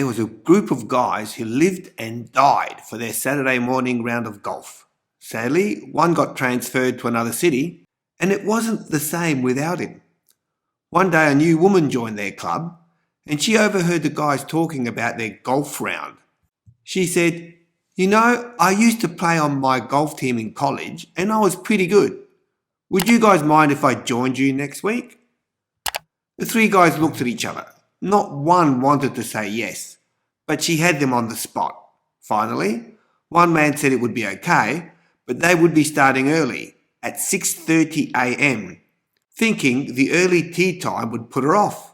there was a group of guys who lived and died for their Saturday morning round of golf. Sadly, one got transferred to another city, and it wasn't the same without him. One day a new woman joined their club, and she overheard the guys talking about their golf round. She said, "You know, I used to play on my golf team in college, and I was pretty good. Would you guys mind if I joined you next week?" The three guys looked at each other. Not one wanted to say yes, but she had them on the spot. Finally, one man said it would be okay, but they would be starting early, at 6:30 a.m, thinking the early tea time would put her off.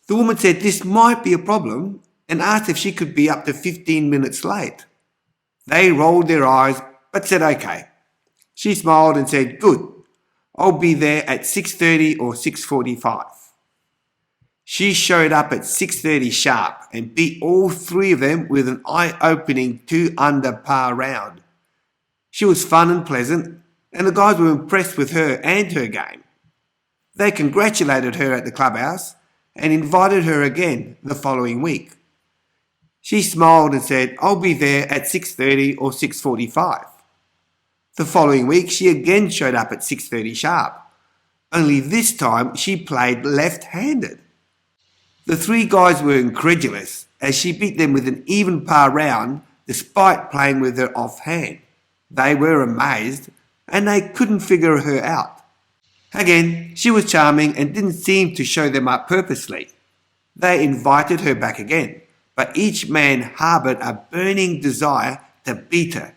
The woman said this might be a problem and asked if she could be up to 15 minutes late. They rolled their eyes but said okay. She smiled and said, "Good, I'll be there at 6:30 or 6:45. She showed up at 6:30 sharp and beat all three of them with an eye-opening 2 under par round. She was fun and pleasant, and the guys were impressed with her and her game. They congratulated her at the clubhouse and invited her again the following week. She smiled and said, "I'll be there at 6:30 or 6:45. The following week she again showed up at 6:30 sharp, only this time she played left-handed. The three guys were incredulous as she beat them with an even par round despite playing with her offhand. They were amazed and they couldn't figure her out. Again, she was charming and didn't seem to show them up purposely. They invited her back again, but each man harboured a burning desire to beat her.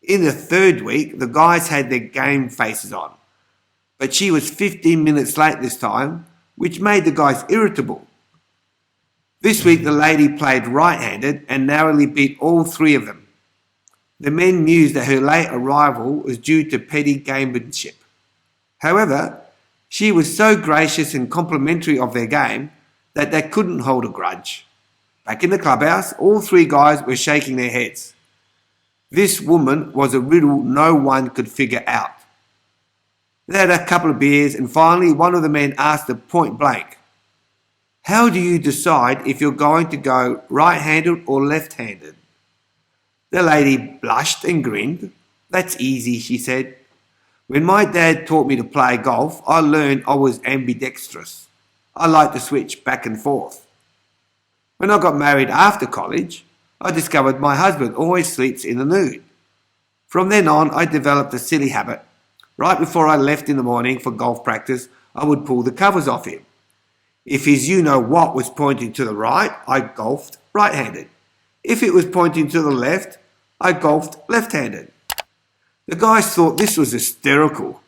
In the third week, the guys had their game faces on, but she was 15 minutes late this time, which made the guys irritable. This week the lady played right-handed and narrowly beat all three of them. The men mused that her late arrival was due to petty gamemanship. However, she was so gracious and complimentary of their game that they couldn't hold a grudge. Back in the clubhouse, all three guys were shaking their heads. This woman was a riddle no one could figure out. They had a couple of beers and finally one of the men asked her point blank, "How do you decide if you're going to go right-handed or left-handed?" The lady blushed and grinned. "That's easy," she said. "When my dad taught me to play golf, I learned I was ambidextrous. I like to switch back and forth. When I got married after college, I discovered my husband always sleeps in the nude. From then on, I developed a silly habit. Right before I left in the morning for golf practice, I would pull the covers off him. If his you-know-what was pointing to the right, I golfed right-handed. If it was pointing to the left, I golfed left-handed." The guys thought this was hysterical.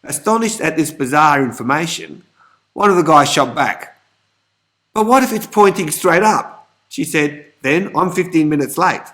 Astonished at this bizarre information, one of the guys shot back, "But what if it's pointing straight up?" She said, "Then I'm 15 minutes late."